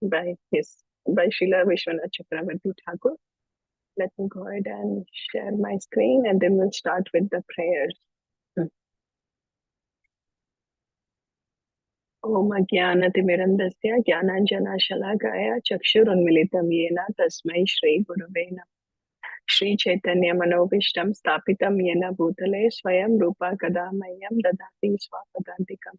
by Srila Vishwanath Chakravarti Thakur. Let me go ahead and share my screen and then we'll start with the prayers. ओम अज्ञानतिमिरन्दस्य ज्ञानाञ्जनशलाकया चक्षुरुन्मिलितं येन तस्मै श्रीगुरवे नमः। श्रीचैतन्यमनोभीष्टं स्थापितं येन भूतले स्वयं रूपा कदा मह्यं ददाति स्वापदान्तिकम्।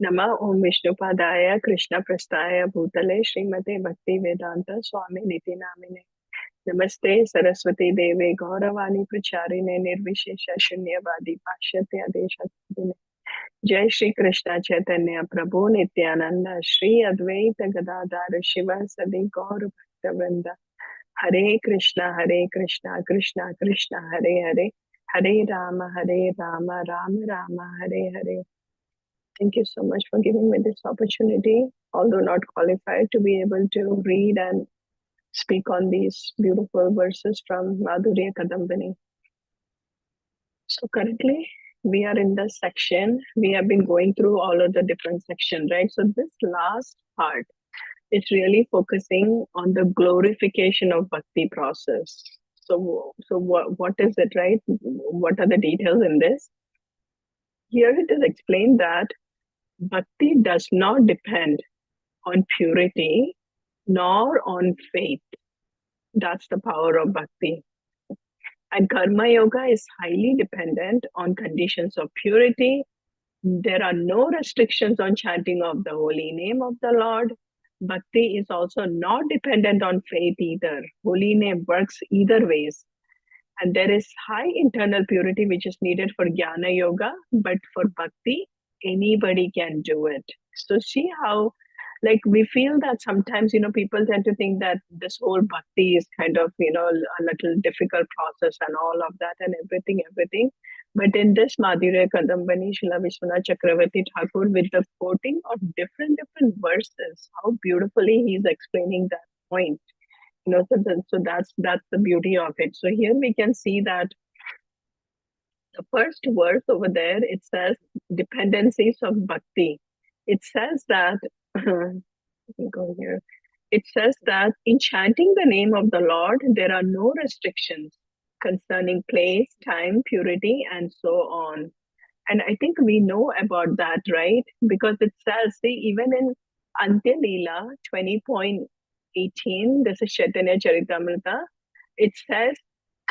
नमः ओम विष्णुपादाय कृष्णप्रस्थाय भूतले श्रीमते भक्तिवेदान्त स्वामिनिति नामिने। नमस्ते सरस्वती देवे गौरवाणी प्रचारिणे निर्विशेष शून्यवादी पाश्चात्य देशतारिणे। जय श्री कृष्ण चैतन्य प्रभु नित्यानंद श्री अद्वैत गदाधर शिव सदि गौर भक्तवृंद। हरे कृष्णा कृष्णा कृष्णा हरे हरे, हरे Ram Ram Ram Hare Hare. Thank you so much for giving me this opportunity, although not qualified to be able to read and speak on these beautiful verses from Madhurya Kadambini. So currently we are in the section, we have been going through all of the different sections, right? So this last part is really focusing on the glorification of bhakti process. So what is it, right? What are the details in this? Here it is explained that bhakti does not depend on purity nor on faith. That's the power of bhakti. And karma yoga is highly dependent on conditions of purity. There are no restrictions on chanting of the holy name of the Lord. Bhakti is also not dependent on faith either. Holy name works either ways. And there is high internal purity which is needed for jnana yoga, but for bhakti, anybody can do it. So see how, like, we feel that sometimes, people tend to think that this whole bhakti is kind of, a little difficult process and all of that and everything. But in this Madhurya Kadambini, Srila Vishwanath Chakravarti Thakur, with the quoting of different verses, how beautifully he's explaining that point. So that's the beauty of it. So here we can see that the first verse over there, it says dependencies of bhakti. It says that, let me go here. It says that in chanting the name of the Lord, there are no restrictions concerning place, time, purity, and so on. And I think we know about that, right? Because it says, see, even in Antya Leela 20.18, this is Chaitanya Charitamrita, it says,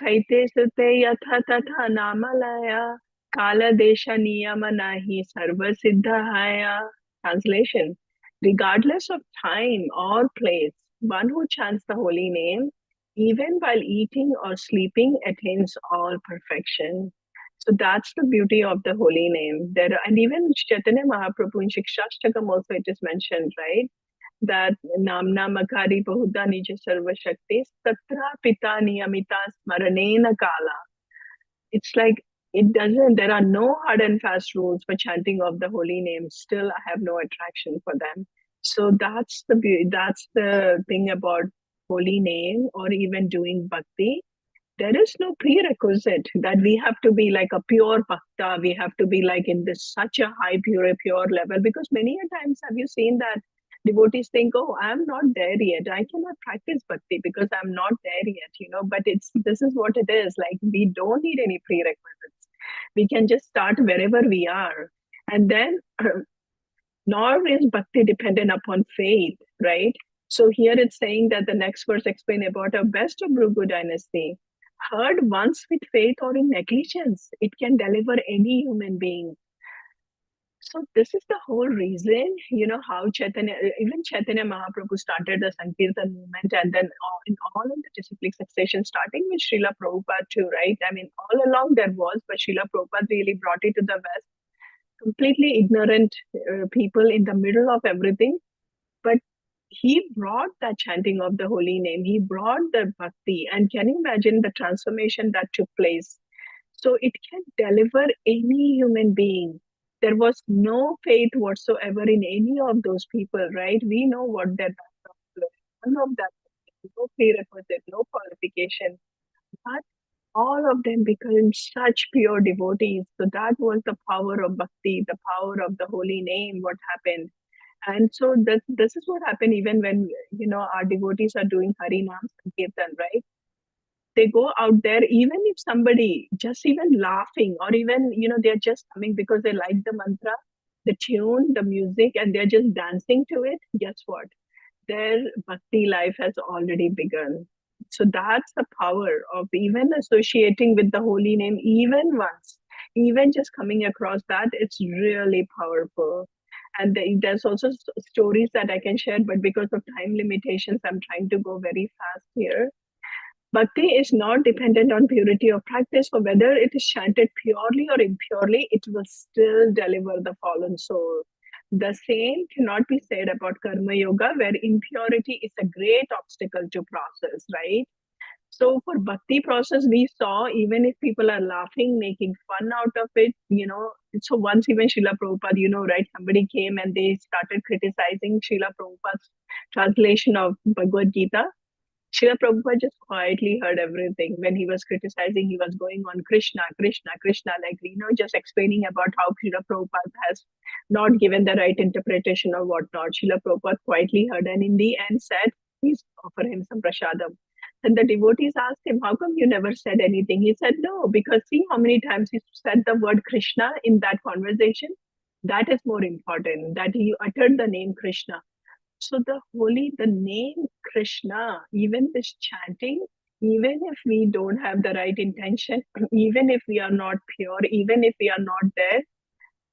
Kaite sute yatha tatha namalaya, kala desha niyama nahi sarva siddhahaya. Translation: regardless of time or place, one who chants the holy name, even while eating or sleeping, attains all perfection. So that's the beauty of the holy name. And even Chaitanya Mahaprabhu in Shikshashtakam also it is mentioned, right? That Namna Makari Bahuda Nija Sarva Shakti Tatra Pita Niyamita Smaranena Kala. It's like there are no hard and fast rules for chanting of the holy name. Still, I have no attraction for them. So that's the thing about holy name or even doing bhakti. There is no prerequisite that we have to be like a pure bhakta. We have to be like in this such a high pure level, because many a times have you seen that devotees think, oh, I'm not there yet, I cannot practice bhakti because I'm not there yet, but this is what it is. Like, we don't need any prerequisites. We can just start wherever we are. And then nor is bhakti dependent upon faith, right? So here it's saying that the next verse explain about a best of Bhrigu dynasty. Heard once with faith or in negligence, it can deliver any human being. So this is the whole reason, how even Chaitanya Mahaprabhu started the Sankirtan movement, and then in all of the disciplic succession, starting with Srila Prabhupada too, right? I mean, all along there was, but Srila Prabhupada really brought it to the West. Completely ignorant people in the middle of everything. But he brought that chanting of the holy name. He brought the bhakti. And can you imagine the transformation that took place? So it can deliver any human being. There was no faith whatsoever in any of those people, right? We know what their background was. None of that. No prerequisite, no qualification. But all of them became such pure devotees. So that was the power of bhakti, the power of the holy name, what happened. And so this is what happened even when, our devotees are doing Harinam Sankirtan, right? They go out there, even if somebody just even laughing, or even, they're just coming because they like the mantra, the tune, the music, and they're just dancing to it. Guess what? Their bhakti life has already begun. So that's the power of even associating with the holy name, even once, even just coming across that, it's really powerful. And there's also stories that I can share, but because of time limitations, I'm trying to go very fast here. Bhakti is not dependent on purity of practice, or whether it is chanted purely or impurely, it will still deliver the fallen soul. The same cannot be said about Karma Yoga, where impurity is a great obstacle to process, right? So for Bhakti process, we saw even if people are laughing, making fun out of it, so once even Srila Prabhupada, right, somebody came and they started criticizing Srila Prabhupada's translation of Bhagavad Gita. Srila Prabhupada just quietly heard everything. When he was criticizing, he was going on Krishna, Krishna, Krishna, like, just explaining about how Srila Prabhupada has not given the right interpretation or whatnot. Srila Prabhupada quietly heard and in the end said, please offer him some prasadam. And the devotees asked him, how come you never said anything? He said, no, because see how many times he said the word Krishna in that conversation? That is more important, that he uttered the name Krishna. So the name Krishna, even this chanting, even if we don't have the right intention, even if we are not pure, even if we are not there,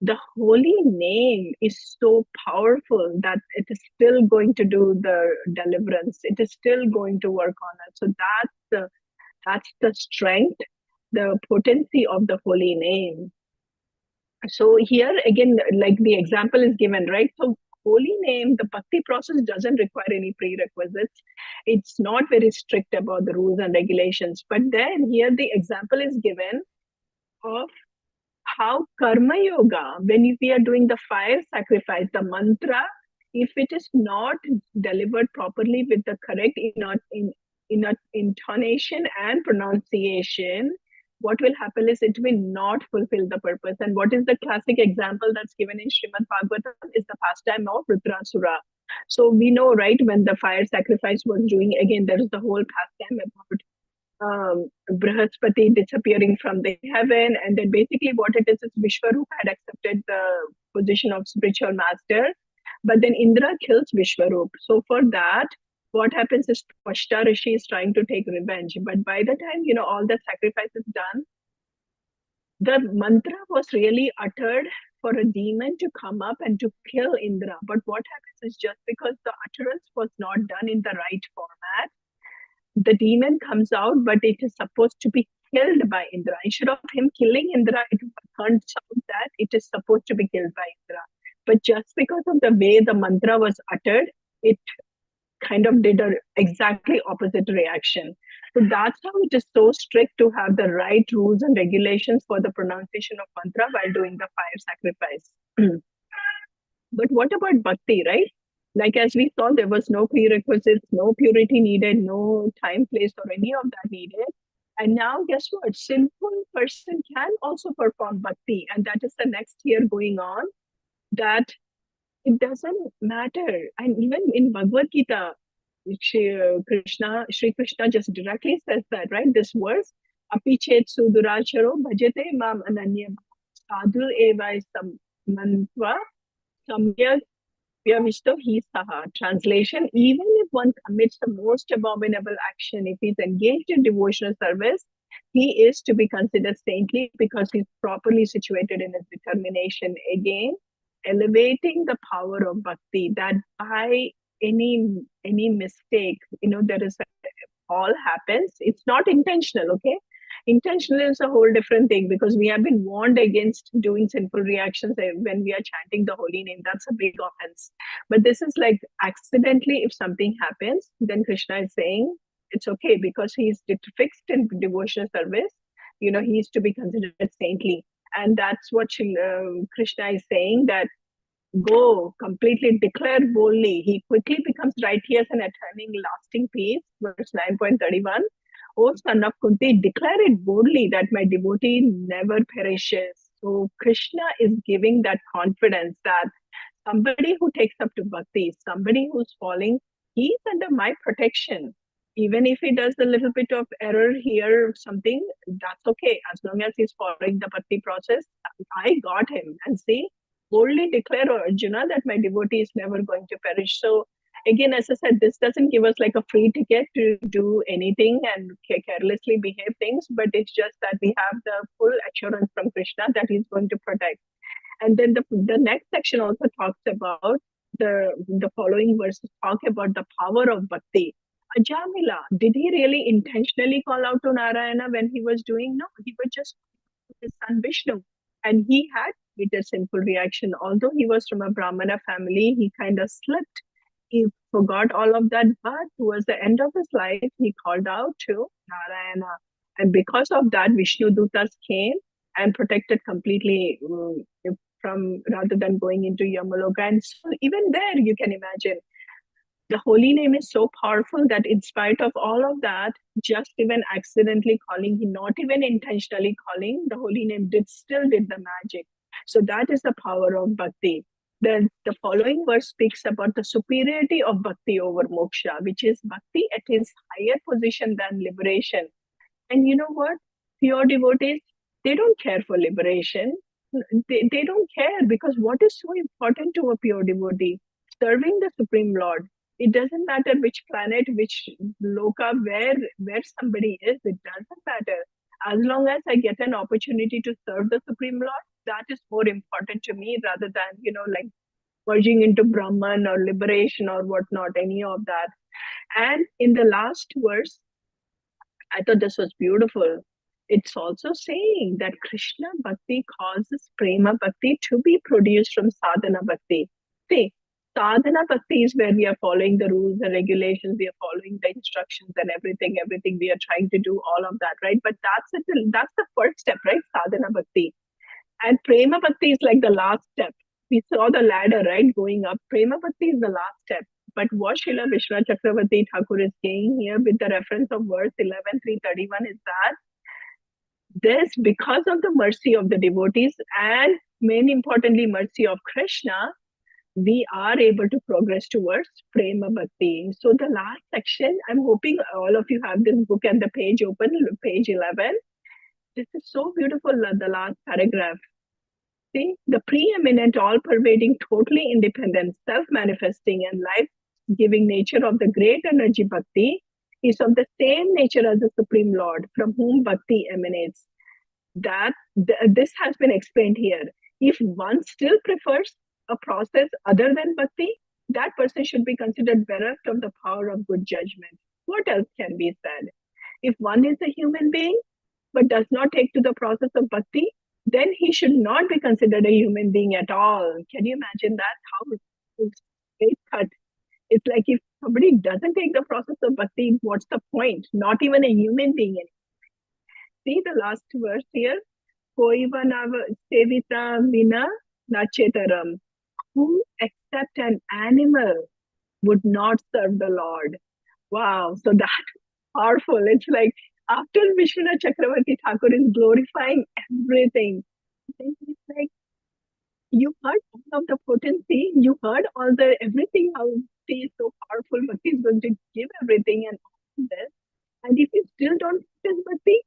the holy name is so powerful that it is still going to do the deliverance. It is still going to work on us. So that's the strength, the potency of the holy name. So here again, like the example is given, right? So holy name, the bhakti process doesn't require any prerequisites. It's not very strict about the rules and regulations. But then here the example is given of how karma yoga, when we are doing the fire sacrifice, the mantra, if it is not delivered properly with the correct intonation and pronunciation, what will happen is it will not fulfill the purpose. And what is the classic example that's given in Srimad Bhagavatam is the pastime of Rudrasura. So we know, right, when the fire sacrifice was doing, again, there is the whole pastime about Brihaspati disappearing from the heaven. And then basically what it is Vishwarup had accepted the position of spiritual master, but then Indra kills Vishwarup. So for that, what happens is Pashta Rishi is trying to take revenge. But by the time, all the sacrifice is done, the mantra was really uttered for a demon to come up and to kill Indra. But what happens is just because the utterance was not done in the right format, the demon comes out, but it is supposed to be killed by Indra. Instead of him killing Indra, it turns out that it is supposed to be killed by Indra. But just because of the way the mantra was uttered, it kind of did a exactly opposite reaction. So that's how it is so strict to have the right rules and regulations for the pronunciation of mantra while doing the fire sacrifice. But what about bhakti, right? Like as we saw, there was no prerequisites, no purity needed, no time, place, or any of that needed. And now, guess what? Simple person can also perform bhakti, and that is the next year going on. That it doesn't matter, and even in Bhagavad Gita, Sri Krishna just directly says that, right? This verse, "Apichet suduracharo bhajate mam ananya sadhu eva samantva samyak Vyavishto he saha." Translation: even if one commits the most abominable action, if he's engaged in devotional service, he is to be considered saintly because he's properly situated in his determination. Again, elevating the power of bhakti, that by any mistake, there is all happens. It's not intentional, okay? Intentional is a whole different thing because we have been warned against doing sinful reactions when we are chanting the holy name. That's a big offense. But this is like accidentally, if something happens, then Krishna is saying it's okay because he's fixed in devotional service. He is to be considered saintly. And that's what Krishna is saying, that go completely declare boldly. He quickly becomes righteous and attaining lasting peace. Verse 9.31. O son of Kunti, declare it boldly that my devotee never perishes. So Krishna is giving that confidence that somebody who takes up to bhakti, somebody who's falling, he's under my protection. Even if he does a little bit of error here, something, that's okay. As long as he's following the bhakti process, I got him. And see, boldly declare, Arjuna, that my devotee is never going to perish. So, again, as I said, this doesn't give us like a free ticket to do anything and carelessly behave things, but it's just that we have the full assurance from Krishna that he's going to protect. And then the next section also talks about the following verses talk about the power of bhakti. Ajamila, did he really intentionally call out to Narayana when he was doing? No, he was just his son Vishnu. And he had a simple reaction. Although he was from a Brahmana family, he kind of slipped. He forgot all of that, but towards the end of his life, he called out to Narayana. And because of that, Vishnu Dutas came and protected completely from rather than going into Yamaloka. And so even there, you can imagine the holy name is so powerful that in spite of all of that, just even accidentally calling, not even intentionally calling, the holy name still did the magic. So that is the power of bhakti. Then the following verse speaks about the superiority of bhakti over moksha, which is bhakti attains higher position than liberation. And you know what? Pure devotees, they don't care for liberation. They don't care, because what is so important to a pure devotee? Serving the Supreme Lord. It doesn't matter which planet, which loka, where somebody is, it doesn't matter. As long as I get an opportunity to serve the Supreme Lord, that is more important to me rather than, like merging into Brahman or liberation or whatnot, any of that. And in the last verse, I thought this was beautiful. It's also saying that Krishna Bhakti causes Prema Bhakti to be produced from Sadhana Bhakti. See, Sadhana Bhakti is where we are following the rules and regulations, we are following the instructions and everything we are trying to do all of that, right? But that's the first step, right? Sadhana Bhakti. And Prema Bhakti is like the last step. We saw the ladder, right, going up. Prema Bhakti is the last step. But what Srila Vishnu Chakravarti Thakur is saying here with the reference of verse 11.331 is that this, because of the mercy of the devotees and main importantly, mercy of Krishna, we are able to progress towards Prema Bhakti. So the last section, I'm hoping all of you have this book and the page open, page 11. This is so beautiful, the last paragraph. See, the preeminent, all-pervading, totally independent, self-manifesting and life-giving nature of the great energy bhakti is of the same nature as the Supreme Lord, from whom bhakti emanates. This has been explained here. If one still prefers a process other than bhakti, that person should be considered bereft of the power of good judgment. What else can be said? If one is a human being but does not take to the process of bhakti, then he should not be considered a human being at all. Can you imagine that? How it's straight cut. It's like if somebody doesn't take the process of bhakti, what's the point? Not even a human being. See the last verse here. Koivanava sevita vina nachetaram. Who except an animal would not serve the Lord? Wow. So that's powerful. It's like after Vishwanath Chakravarti Thakur is glorifying everything, then he's like, you heard all of the potency, you heard all the everything, how he is so powerful, but he's going to give everything and all this. And if you still don't practice bhakti,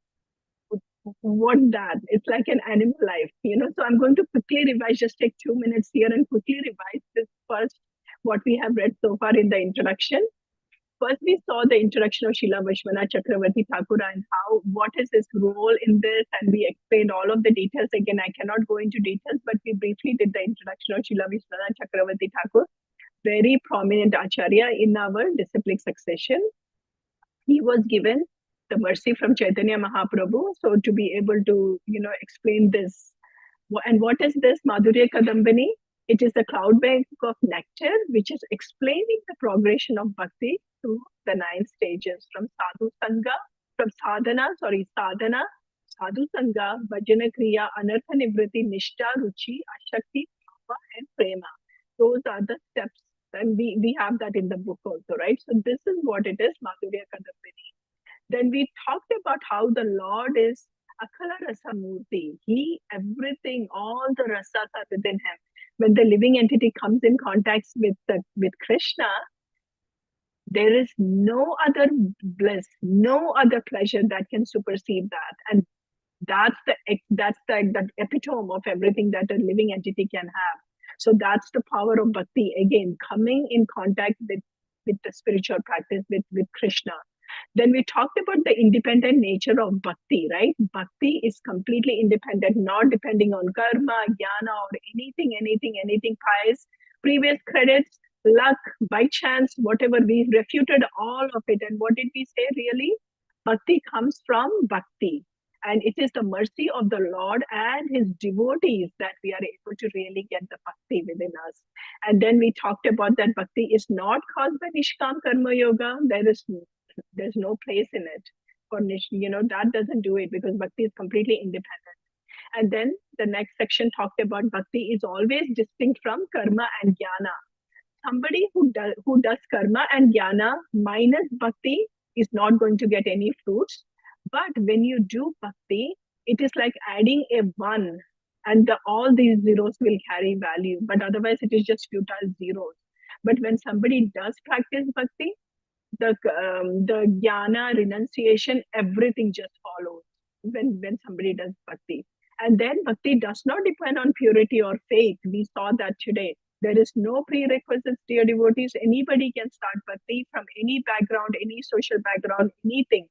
what that? It's like an animal life, So I'm going to quickly revise, just take 2 minutes here and quickly revise this first, what we have read so far in the introduction. First, we saw the introduction of Srila Vishwanath Chakravarti Thakur and what is his role in this, and we explained all of the details. Again, I cannot go into details, but we briefly did the introduction of Srila Vishwanath Chakravarti Thakur, very prominent Acharya in our disciplic succession. He was given the mercy from Chaitanya Mahaprabhu, so to be able to, explain this. And what is this Madhurya Kadambini? It is the cloud bank of nectar, which is explaining the progression of bhakti through the 9 stages from sadhu sangha, from sadhana, sadhu sangha, bhajana kriya, anartha nivriti, nishta, ruchi, ashakti, bhava, and prema. Those are the steps. And we have that in the book also, right? So this is what it is, Madhurya Kadambini. Then we talked about how the Lord is Akala Rasa Murti. He, everything, all the rasas are within him. when the living entity comes in contact with Krishna, there is no other bliss, no other pleasure that can supersede that. And that's the epitome of everything that a living entity can have. So that's the power of bhakti, again coming in contact with the spiritual practice, with Krishna. Then we talked about the independent nature of bhakti, right? Bhakti is completely independent, not depending on karma, jnana, or anything pious, previous credits, luck, by chance, whatever. We refuted all of it. And what did we say really? Bhakti comes from bhakti. And it is the mercy of the Lord and his devotees that we are able to really get the bhakti within us. And then we talked about that bhakti is not caused by Nishkam Karma Yoga. There's no place in it for that doesn't do it, because bhakti is completely independent. And then the next section talked about bhakti is always distinct from karma and jnana. Somebody who does karma and jnana minus bhakti is not going to get any fruits. But when you do bhakti, it is like adding a one, and all these zeros will carry value. But otherwise, it is just futile zeros. But when somebody does practice bhakti, the jnana, renunciation, everything just follows when somebody does bhakti. And then bhakti does not depend on purity or faith. We saw that today. There is no prerequisites, dear devotees. Anybody can start bhakti from any background, any social background, anything.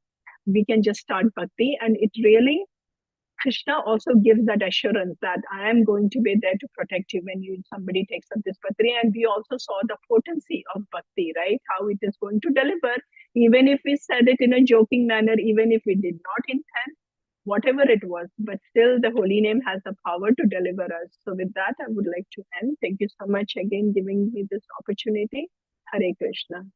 We can just start bhakti, and it really, Krishna also gives that assurance that I am going to be there to protect you when somebody takes up this bhakti. And we also saw the potency of bhakti, right? How it is going to deliver, even if we said it in a joking manner, even if we did not intend, whatever it was, but still the holy name has the power to deliver us. So with that, I would like to end. Thank you so much again giving me this opportunity. Hare Krishna.